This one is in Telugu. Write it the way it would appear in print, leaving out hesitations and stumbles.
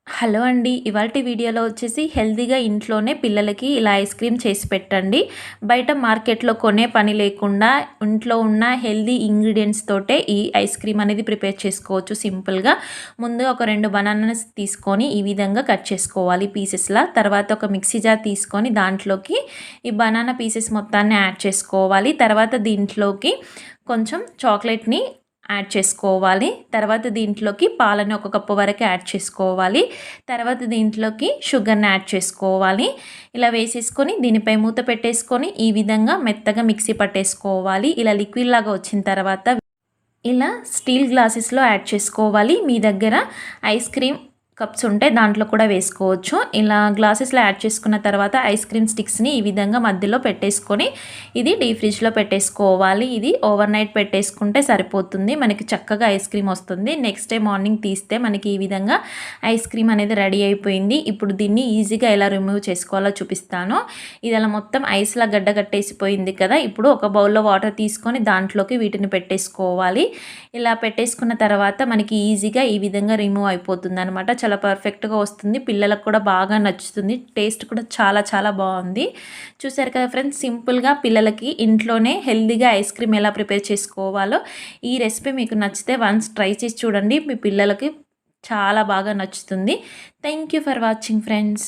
హలో అండి. ఇవాల్టి వీడియోలో వచ్చేసి హెల్తీగా ఇంట్లోనే పిల్లలకి ఇలా ఐస్ క్రీమ్ చేసి పెట్టండి. బయట మార్కెట్‌లో కొనే పని లేకుండా ఇంట్లో ఉన్న హెల్తీ ఇంగ్రీడియెంట్స్ తోటే ఈ ఐస్ క్రీమ్ అనేది ప్రిపేర్ చేసుకోవచ్చు సింపుల్‌గా. ముందు ఒక 2 బనానాస్ తీసుకొని ఈ విధంగా కట్ చేసుకోవాలి పీసెస్‌లా. తర్వాత ఒక మిక్సీ జార్ తీసుకొని దాంట్లోకి ఈ బనానా పీసెస్ మొత్తాన్ని యాడ్ చేసుకోవాలి. తర్వాత దీంట్లోకి కొంచెం చాక్లెట్‌ని యాడ్ చేసుకోవాలి. తర్వాత దీంట్లోకి పాలని ఒక కప్పు వరకు యాడ్ చేసుకోవాలి. తర్వాత దీంట్లోకి షుగర్‌ని యాడ్ చేసుకోవాలి. ఇలా వేసేసుకొని దీనిపై మూత పెట్టేసుకొని ఈ విధంగా మెత్తగా మిక్సీ పట్టేసుకోవాలి. ఇలా లిక్విడ్ లాగా వచ్చిన తర్వాత ఇలా స్టీల్ గ్లాసెస్‌లో యాడ్ చేసుకోవాలి. మీ దగ్గర ఐస్ క్రీమ్ కప్స్ ఉంటే దాంట్లో కూడా వేసుకోవచ్చు. ఇలా గ్లాసెస్‌లో యాడ్ చేసుకున్న తర్వాత ఐస్ క్రీమ్ స్టిక్స్‌ని ఈ విధంగా మధ్యలో పెట్టేసుకొని ఇది డీప్ ఫ్రిడ్జ్‌లో పెట్టేసుకోవాలి. ఇది ఓవర్ నైట్ పెట్టేసుకుంటే సరిపోతుంది. మనకి చక్కగా ఐస్ క్రీమ్ వస్తుంది. నెక్స్ట్ డే మార్నింగ్ తీస్తే మనకి ఈ విధంగా ఐస్ క్రీమ్ అనేది రెడీ అయిపోయింది. ఇప్పుడు దీన్ని ఈజీగా ఎలా రిమూవ్ చేసుకోవాలో చూపిస్తాను. ఇది అలా మొత్తం ఐస్‌లా గడ్డ కట్టేసిపోయింది కదా! ఇప్పుడు ఒక బౌల్‌లో వాటర్ తీసుకొని దాంట్లోకి వీటిని పెట్టేసుకోవాలి. ఇలా పెట్టేసుకున్న తర్వాత మనకి ఈజీగా ఈ విధంగా రిమూవ్ అయిపోతుందనమాట. చాలా పర్ఫెక్ట్‌గా వస్తుంది. పిల్లలకు కూడా బాగా నచ్చుతుంది. టేస్ట్ కూడా చాలా చాలా బాగుంది. చూసారు కదా ఫ్రెండ్స్, సింపుల్‌గా పిల్లలకి ఇంట్లోనే హెల్తీగా ఐస్ క్రీమ్ ఎలా ప్రిపేర్ చేసుకోవాలో ఈ రెసిపీ మీకు నచ్చితే వన్స్ ట్రై చేసి చూడండి. మీ పిల్లలకి చాలా బాగా నచ్చుతుంది. Thank you for watching friends.